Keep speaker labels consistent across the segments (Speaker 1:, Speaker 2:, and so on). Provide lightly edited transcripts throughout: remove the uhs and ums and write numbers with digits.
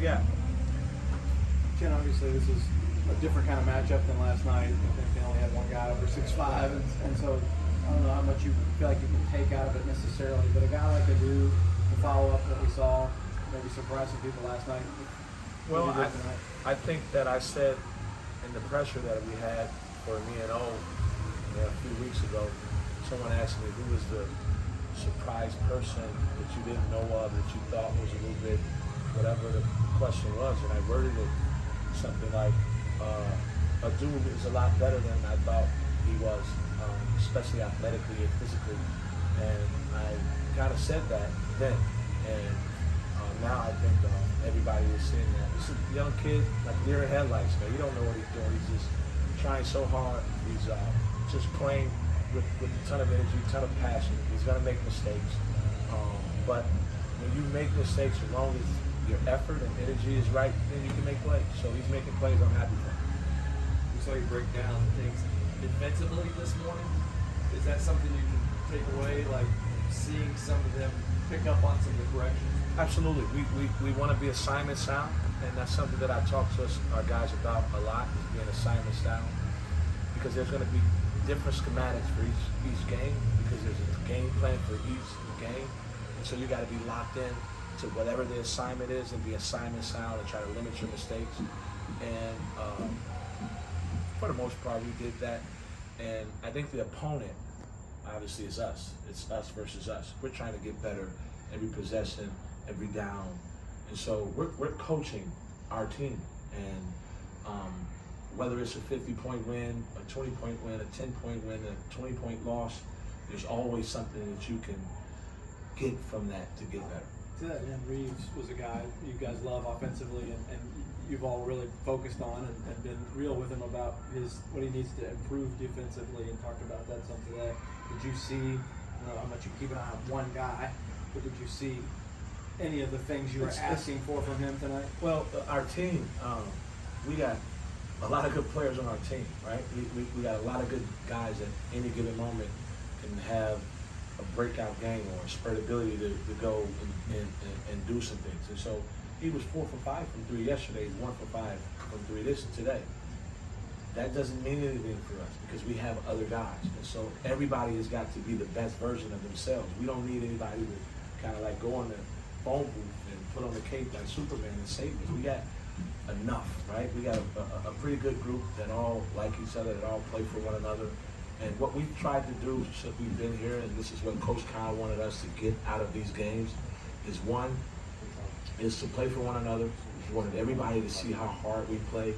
Speaker 1: we got?
Speaker 2: Ken, obviously this is a different kind of matchup than last night. I think they only had one guy over 6'5", and so I don't know how much you feel like you can take out of it necessarily, but a guy like Adu, the follow-up that we saw, maybe surprised some people last night.
Speaker 1: Well, I think that I said in the pressure that we had for me and O a few weeks ago, someone asked me who was the surprise person that you didn't know of, that you thought was a little bit, whatever the question was, and I worded it something like, Adu is a lot better than I thought he was, especially athletically and physically, and I kind of said that then, and now I think everybody is seeing that. This is a young kid, like deer in headlights, man. You don't know what he's doing. He's just trying so hard. He's just playing with a ton of energy, a ton of passion. He's gonna make mistakes, but when you make mistakes, as long as your effort and energy is right, then you can make plays. So he's making plays. I'm happy for him.
Speaker 3: We saw you break down things defensively this morning. Is that something you can take away, like seeing some of them pick up on some of the corrections?
Speaker 1: Absolutely. We want to be assignment sound, and that's something that I talk to our guys about a lot, is being assignment sound, because there's going to be different schematics for each game, because there's a game plan for each game, and so you got to be locked in to whatever the assignment is and be assignment sound and try to limit your mistakes. And for the most part, we did that, and I think the opponent obviously is us. It's us versus us. We're trying to get better every possession, every down, and so we're coaching our team, and whether it's a 50-point win, a 20-point win, a 10-point win, a 20-point loss, there's always something that you can get from that to get better.
Speaker 2: To that end, Reeves was a guy you guys love offensively, and you've all really focused on and been real with him about what he needs to improve defensively, and talked about that some today. Did you see, I don't know how much you keep an eye on one guy, but did you see any of the things you were asking for from him tonight?
Speaker 1: Well, our team, we got a lot of good players on our team, right? We got a lot of good guys at any given moment can have a breakout game or a spurt ability to go and do some things. And so he was 4 for 5 from 3 yesterday, 1 for 5 from 3 today. That doesn't mean anything for us because we have other guys. And so everybody has got to be the best version of themselves. We don't need anybody to kind of like go on the phone booth and put on the cape like Superman and save us. We got enough, right? We got a pretty good group that all like each other, that all play for one another. And what we've tried to do since we've been here, and this is what Coach Kyle wanted us to get out of these games, is one, is to play for one another. We wanted everybody to see how hard we play.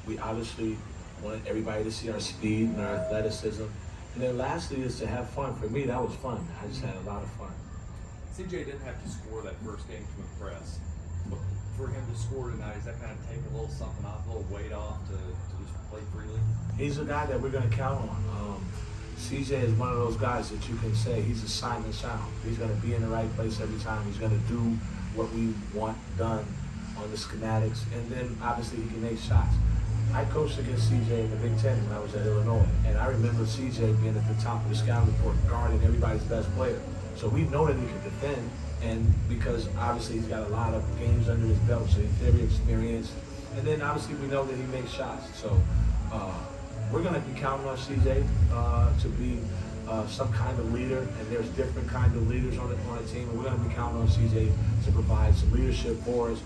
Speaker 1: We obviously wanted everybody to see our speed and our athleticism. And then lastly is to have fun. For me, that was fun. I just had a lot of fun.
Speaker 3: CJ didn't have to score that first game to impress. But for him to score tonight, does that kind of take a little something off, a little weight off to just play freely?
Speaker 1: He's a guy that we're going to count on. CJ is one of those guys that you can say he's assignment sound. He's going to be in the right place every time. He's going to do what we want done on the schematics. And then obviously he can make shots. I coached against CJ in the Big Ten when I was at Illinois. And I remember CJ being at the top of the scouting report, guarding everybody's best player. So we know that he can defend. And because obviously he's got a lot of games under his belt, so he's very experienced. And then obviously we know that he makes shots. So we're going to be counting on CJ to be some kind of leader, and there's different kinds of leaders on the team, and we're going to be counting on CJ to provide some leadership for us,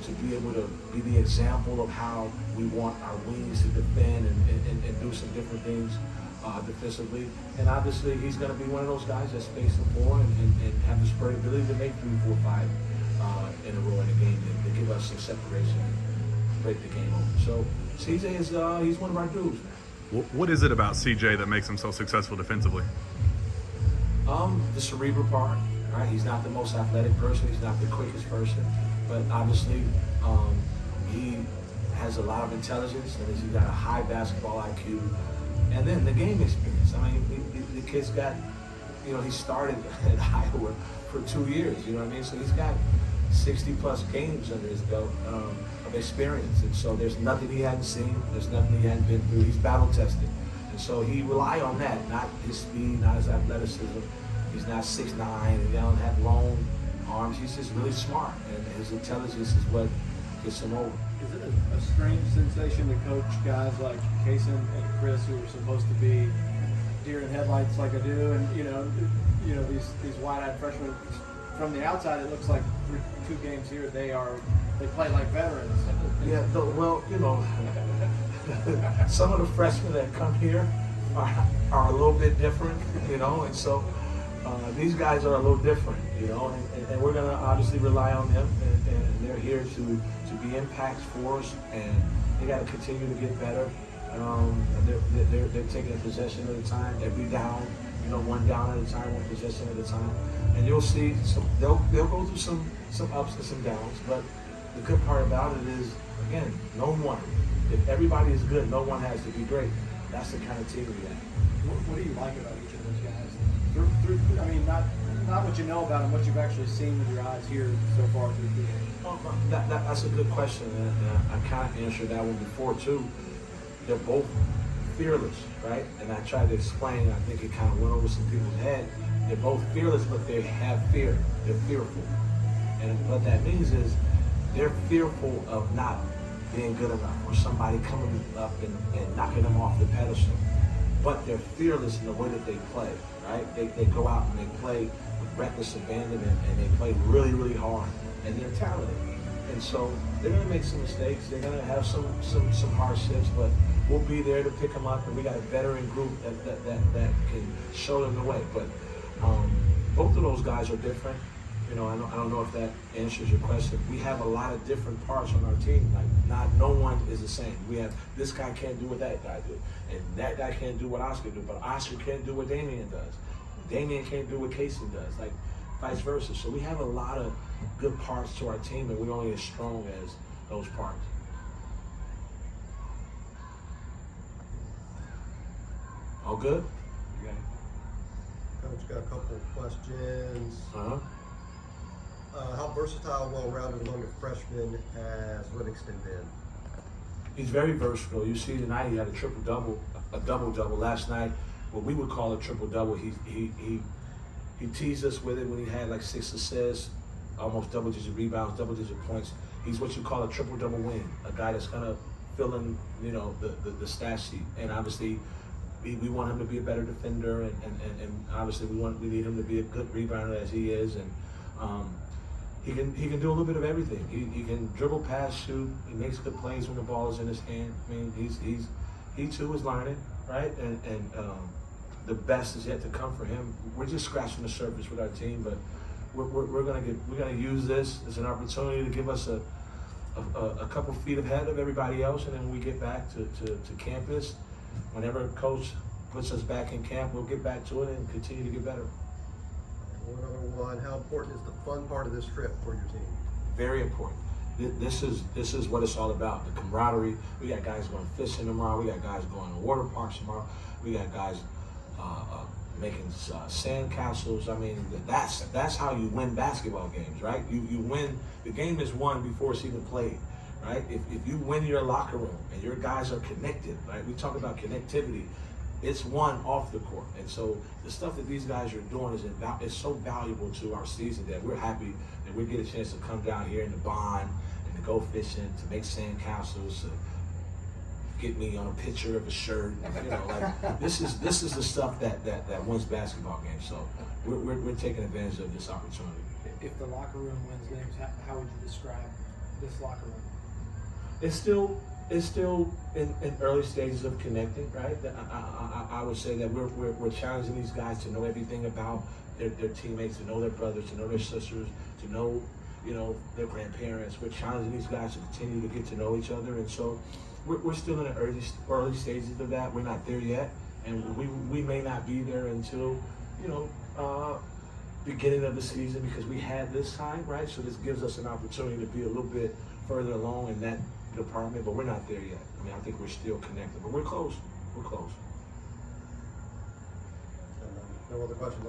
Speaker 1: to be able to be the example of how we want our wings to defend and do some different things defensively. And obviously he's going to be one of those guys that space the floor and have the spurt ability to make 3, 4, 5 in a row in a game to give us some separation and break the game open. So CJ is he's one of our dudes, man.
Speaker 4: What is it about CJ that makes him so successful defensively?
Speaker 1: The cerebral part, right? He's not the most athletic person. He's not the quickest person, but obviously he has a lot of intelligence, and he's got a high basketball IQ. And then the game experience. I mean, the kid's got, he started at Iowa for 2 years, you know what I mean? So he's got 60-plus games under his belt of experience. And so there's nothing he hadn't seen. There's nothing he hadn't been through. He's battle-tested. And so he rely on that, not his speed, not his athleticism. He's not 6'9", and he don't have long arms. He's just really smart, and his intelligence is what gets him over.
Speaker 2: Is it a strange sensation to coach guys like Cason and Chris, who are supposed to be deer in headlights like I do, and you know these wide-eyed freshmen? From the outside, it looks like 2 games here they play like veterans.
Speaker 1: Yeah, well, some of the freshmen that come here are a little bit different, and so these guys are a little different, and we're gonna obviously rely on them, and they're here to be impacts for us, and they got to continue to get better. They're taking a possession at a time, every down, one down at a time, one possession at a time, and you'll see they'll go through some ups and some downs, but the good part about it is, again, no one. If everybody is good, no one has to be great. That's the kind of team we have.
Speaker 2: What do you like about each of those guys? I mean, not what you know about them, what you've actually seen with your eyes here so far through the game.
Speaker 1: That's a good question, and I kind of answered that one before too. They're both fearless, right? And I tried to explain, I think it kind of went over some people's head. They're both fearless, but they have fear. They're fearful. And what that means is they're fearful of not being good enough, or somebody coming up and knocking them off the pedestal. But they're fearless in the way that they play, right? They go out and they play with reckless abandonment, and they play really, really hard, and they're talented. And so they're gonna make some mistakes, they're gonna have some hardships, but we'll be there to pick them up, and we got a veteran group that can show them the way. But both of those guys are different. I don't know if that answers your question. We have a lot of different parts on our team. Like, no one is the same. We have, this guy can't do what that guy do, and that guy can't do what Oscar do, but Oscar can't do what Damian does. Damian can't do what Cason does, like vice versa. So we have a lot of good parts to our team, and we're only as strong as those parts. All good?
Speaker 5: Coach, got a couple of questions.
Speaker 1: Uh-huh.
Speaker 5: How versatile, well-rounded among the freshmen has Livingston been?
Speaker 1: He's very versatile. You see tonight he had a triple-double, a double-double. Last night, what we would call a triple-double, he teased us with it when he had like 6 assists, almost double-digit rebounds, double-digit points. He's what you call a triple-double wing, a guy that's gonna fill in, the stat sheet. And obviously, we want him to be a better defender, and obviously we need him to be a good rebounder as he is, and he can do a little bit of everything. He can dribble, pass, shoot. He makes good plays when the ball is in his hand. I mean, he too is learning, right? And the best is yet to come for him. We're just scratching the surface with our team, but we're gonna use this as an opportunity to give us a couple feet ahead of everybody else, and then when we get back to campus, whenever coach puts us back in camp, we'll get back to it and continue to get better.
Speaker 5: One other one, how important is the fun part of this trip for your team?
Speaker 1: Very important. This is what it's all about, the camaraderie. We got guys going fishing tomorrow. We got guys going to water parks tomorrow. We got guys making sand castles. I mean, that's how you win basketball games, right? You win, the game is won before it's even played, right? If you win your locker room and your guys are connected, right? We talk about connectivity. It's won off the court, and so the stuff that these guys are doing is so valuable to our season that we're happy that we get a chance to come down here and to bond and to go fishing, to make sand castles, to get me on a picture of a shirt. Like this is the stuff that wins basketball games. So we're taking advantage of this opportunity.
Speaker 2: If the locker room wins games, how would you describe this locker room?
Speaker 1: It's still in early stages of connecting, right? I would say that we're challenging these guys to know everything about their teammates, to know their brothers, to know their sisters, to know, their grandparents. We're challenging these guys to continue to get to know each other, and so we're still in the early stages of that. We're not there yet, and we may not be there until, beginning of the season, because we had this time, right? So this gives us an opportunity to be a little bit further along in that department, but we're not there yet. I mean, I think we're still connected, but we're close. We're close.
Speaker 5: No other questions.